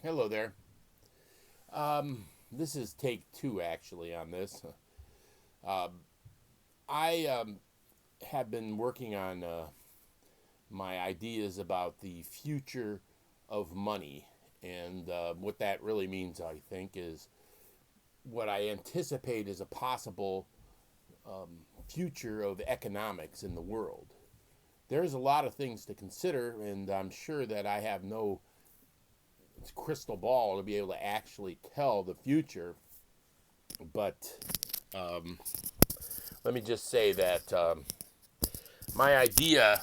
Hello there. This is take two actually on this. I have been working on my ideas about the future of money. And what that really means, I think, is what I anticipate is a possible future of economics in the world. There's a lot of things to consider, and I'm sure that I have no crystal ball to be able to actually tell the future. But let me just say that my idea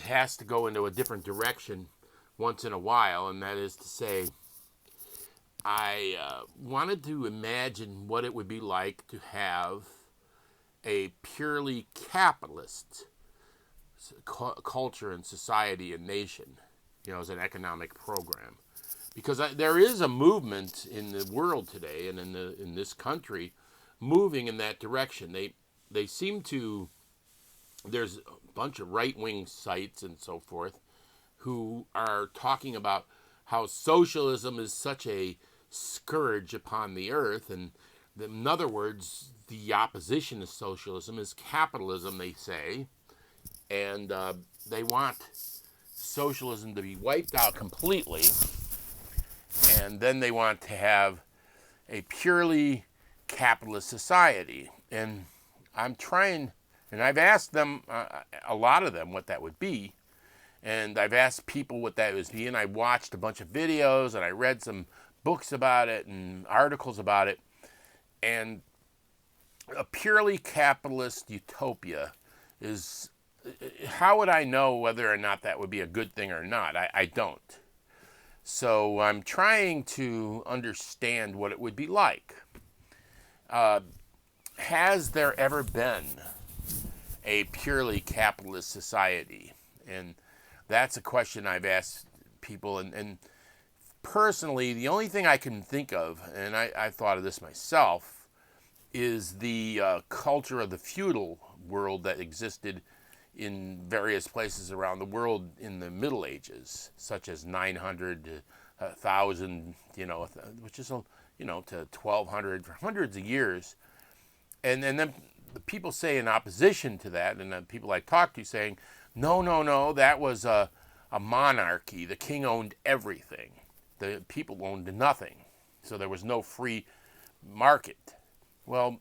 has to go into a different direction once in a while, and that is to say, I wanted to imagine what it would be like to have a purely capitalist culture and society and nation, as an economic program. Because there is a movement in the world today and in this country moving in that direction. They seem to. There's a bunch of right wing sites and so forth who are talking about how socialism is such a scourge upon the earth, and in other words, the opposition to socialism is capitalism. They say, and they want socialism to be wiped out completely, and then they want to have a purely capitalist society. And I'm trying, and I've asked them, a lot of them, what that would be. And I've asked people what that would be, and I watched a bunch of videos, and I read some books about it and articles about it. And a purely capitalist utopia is, how would I know whether or not that would be a good thing or not? I don't. So I'm trying to understand what it would be like. Has there ever been a purely capitalist society? And that's a question I've asked people. And personally, the only thing I can think of, and I thought of this myself, is the culture of the feudal world that existed in various places around the world in the Middle Ages, such as 900 to 1,000, which is, to 1,200 for hundreds of years. And then the people say in opposition to that, and the people I talk to saying, no, that was a monarchy. The king owned everything. The people owned nothing. So there was no free market. Well,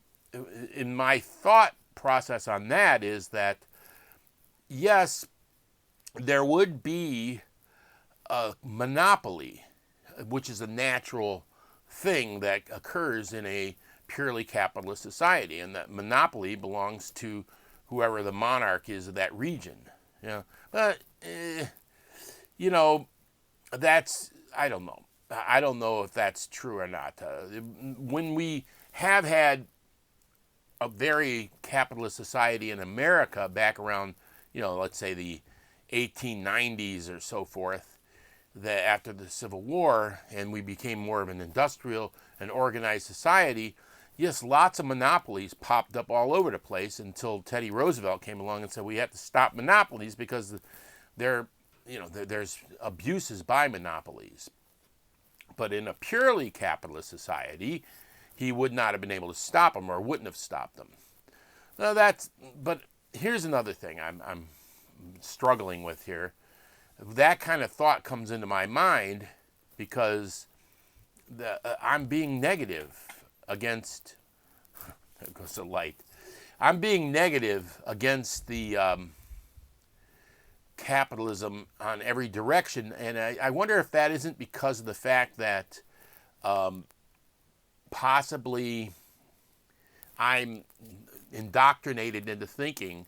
in my thought process on that is that, yes, there would be a monopoly, which is a natural thing that occurs in a purely capitalist society, and that monopoly belongs to whoever the monarch is of that region. But that's, I don't know. I don't know if that's true or not. When we have had a very capitalist society in America back around, let's say the 1890s or so forth, that after the Civil War, and we became more of an industrial and organized society, yes, lots of monopolies popped up all over the place until Teddy Roosevelt came along and said we have to stop monopolies because there's abuses by monopolies. But in a purely capitalist society, he would not have been able to stop them, or wouldn't have stopped them. But here's another thing I'm struggling with here. That kind of thought comes into my mind because I'm being negative against. There goes the light. I'm being negative against the capitalism on every direction, and I wonder if that isn't because of the fact that possibly I'm indoctrinated into thinking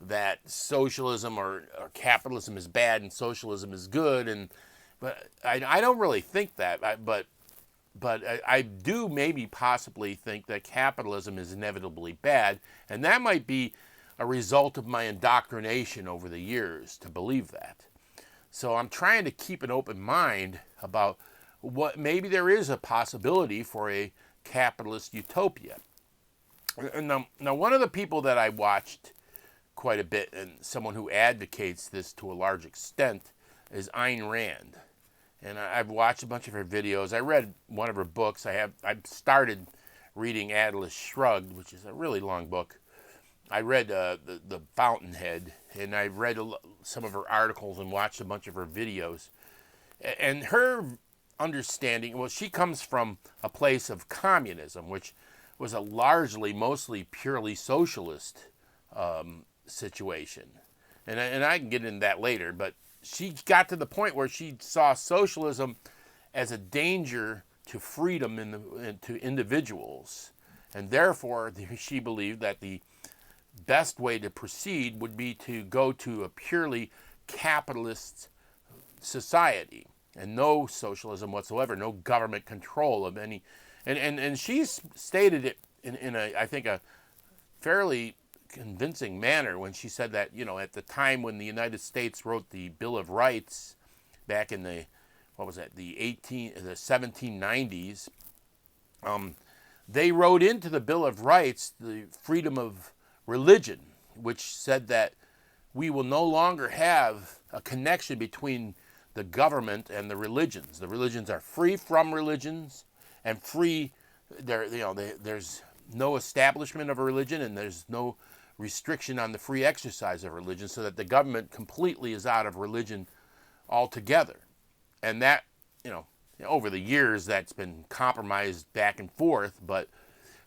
that socialism or capitalism is bad and socialism is good, but I don't really think that. But I do maybe possibly think that capitalism is inevitably bad, and that might be a result of my indoctrination over the years to believe that. So I'm trying to keep an open mind about what maybe there is a possibility for a capitalist utopia. Now, one of the people that I watched quite a bit, and someone who advocates this to a large extent, is Ayn Rand. and I've watched a bunch of her videos. I read one of her books. I've started reading Atlas Shrugged, which is a really long book. I read the Fountainhead, and I read some of her articles and watched a bunch of her videos. And her understanding, well, she comes from a place of communism, which was a largely, mostly purely socialist situation. And I can get into that later, but she got to the point where she saw socialism as a danger to freedom to individuals. And therefore, she believed that the best way to proceed would be to go to a purely capitalist society and no socialism whatsoever, no government control of any. And she's stated it in a, I think, a fairly convincing manner when she said that, at the time when the United States wrote the Bill of Rights back in the, what was that, the 1790s, they wrote into the Bill of Rights the freedom of religion, which said that we will no longer have a connection between the government and the religions. The religions are free from religions and free. There's no establishment of a religion, and there's no restriction on the free exercise of religion, so that the government completely is out of religion altogether. And that, over the years, that's been compromised back and forth, but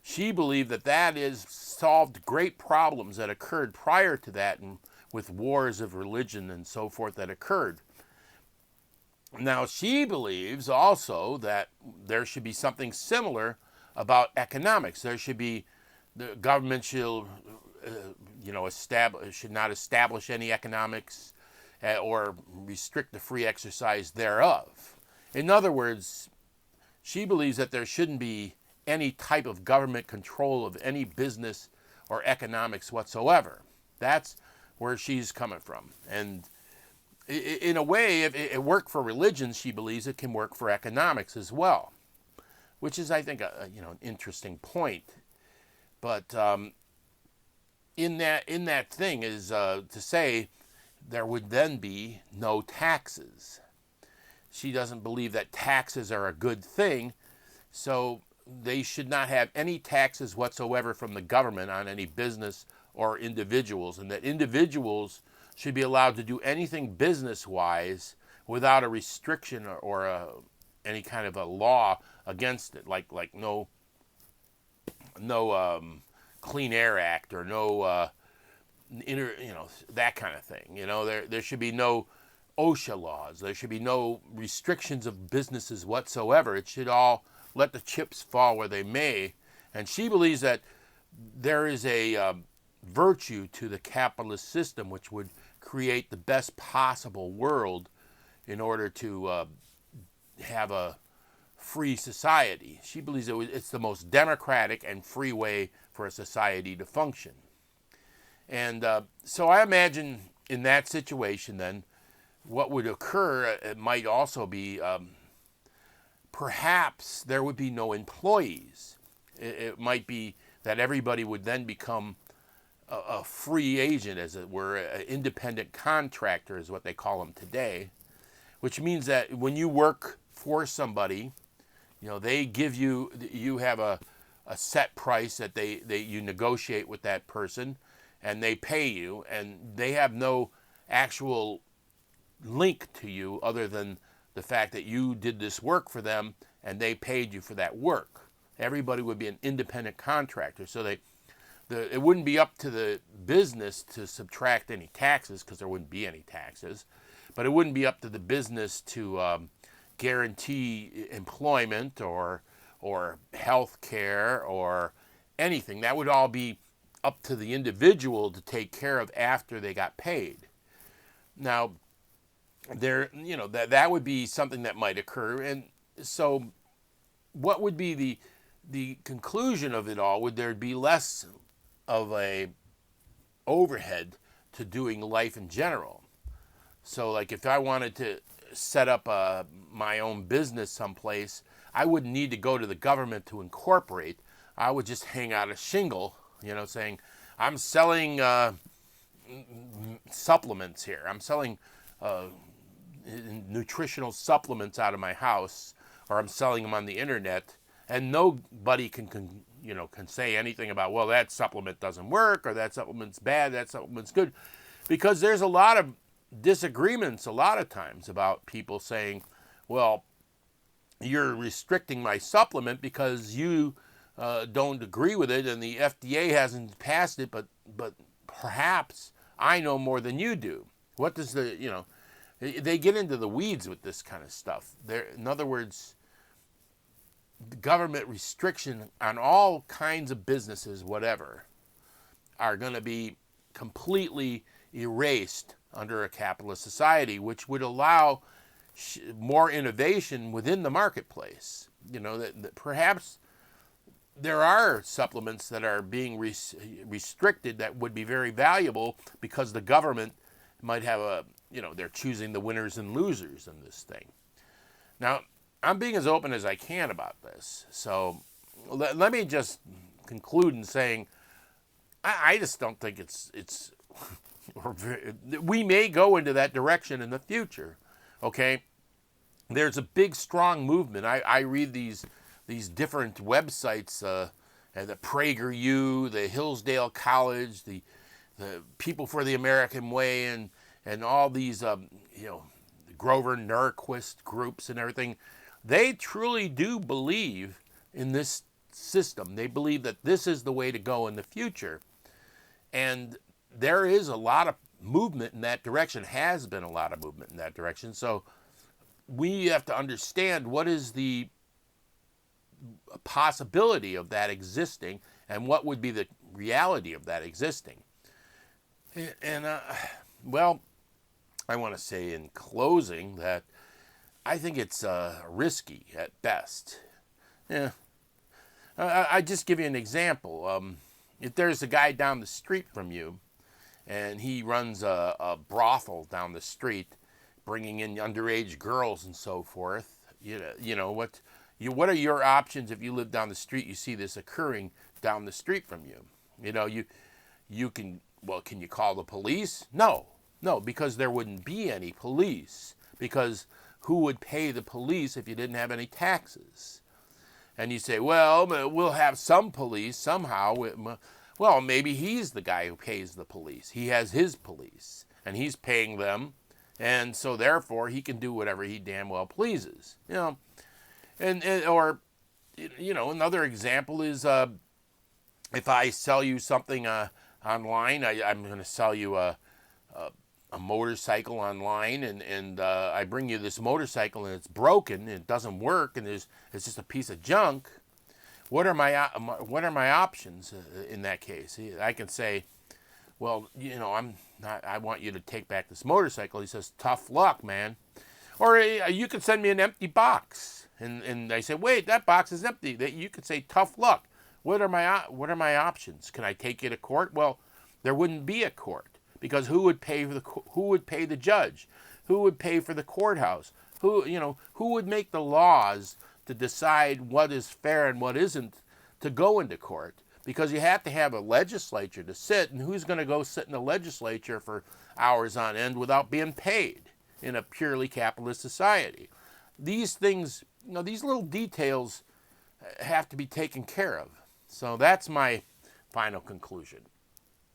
she believed that is solved great problems that occurred prior to that, and with wars of religion and so forth that occurred. Now, she believes also that there should be something similar about economics. There should be, the government should not establish any economics or restrict the free exercise thereof. In other words, she believes that there shouldn't be any type of government control of any business or economics whatsoever. That's where she's coming from. And in a way, if it worked for religion, she believes it can work for economics as well, which is, I think, an interesting point. But in that thing is to say there would then be no taxes. She doesn't believe that taxes are a good thing, so they should not have any taxes whatsoever from the government on any business or individuals, and that individuals should be allowed to do anything business-wise without a restriction or any kind of a law against it, like no Clean Air Act or no that kind of thing. There should be no OSHA laws. There should be no restrictions of businesses whatsoever. It should all let the chips fall where they may. And she believes that there is a virtue to the capitalist system which would create the best possible world in order to have a free society. She believes it's the most democratic and free way for a society to function. And so I imagine in that situation then, what would occur, it might also be perhaps there would be no employees. It might be that everybody would then become a free agent, as it were, an independent contractor is what they call them today, which means that when you work for somebody, they give you have a set price that you negotiate with that person, and they pay you, and they have no actual link to you other than the fact that you did this work for them and they paid you for that work. Everybody would be an independent contractor, so it wouldn't be up to the business to subtract any taxes, because there wouldn't be any taxes, but it wouldn't be up to the business to guarantee employment or health care or anything. That would all be up to the individual to take care of after they got paid. Now, that would be something that might occur. And so what would be the conclusion of it all? Would there be less of a overhead to doing life in general? So like if I wanted to set up my own business someplace, I wouldn't need to go to the government to incorporate. I would just hang out a shingle, saying, I'm selling supplements here. I'm selling nutritional supplements out of my house, or I'm selling them on the internet, and nobody can say anything about, well, that supplement doesn't work, or that supplement's bad, that supplement's good, because there's a lot of disagreements a lot of times about people saying, well, you're restricting my supplement because you don't agree with it, and the FDA hasn't passed it, but perhaps I know more than you do. What does they get into the weeds with this kind of stuff. In other words, government restriction on all kinds of businesses, whatever, are going to be completely erased under a capitalist society, which would allow more innovation within the marketplace. That perhaps there are supplements that are being restricted that would be very valuable because the government might have they're choosing the winners and losers in this thing. Now, I'm being as open as I can about this. So let me just conclude in saying I just don't think it's we may go into that direction in the future. Okay? There's a big, strong movement. I read these different websites, the PragerU, the Hillsdale College, the People for the American Way, and all these Grover Norquist groups and everything. They truly do believe in this system. They believe that this is the way to go in the future. And there is a lot of movement in that direction, has been a lot of movement in that direction. So we have to understand what is the possibility of that existing and what would be the reality of that existing. And well, I want to say in closing that I think it's risky at best. Yeah. I just give you an example. If there's a guy down the street from you, and he runs a brothel down the street, bringing in underage girls and so forth, what are your options if you live down the street? You see this occurring down the street from you. Can you call the police? No, because there wouldn't be any police, because who would pay the police if you didn't have any taxes? And you say, well, we'll have some police somehow. Well, maybe he's the guy who pays the police. He has his police, and he's paying them, and so therefore he can do whatever he damn well pleases. Or another example is if I sell you something online, I'm going to sell you a motorcycle online, and I bring you this motorcycle and it's broken and it doesn't work and it's just a piece of junk. What are my options in that case? I can say, well, I want you to take back this motorcycle. He says, tough luck, man. Or you could send me an empty box, and I say, wait, that box is empty. You could say, tough luck. What are my options? Can I take you to court? Well, there wouldn't be a court, because who would pay the judge? Who would pay for the courthouse? Who would make the laws to decide what is fair and what isn't to go into court? Because you have to have a legislature to sit, and who's going to go sit in the legislature for hours on end without being paid in a purely capitalist society? These things, these little details have to be taken care of. So that's my final conclusion.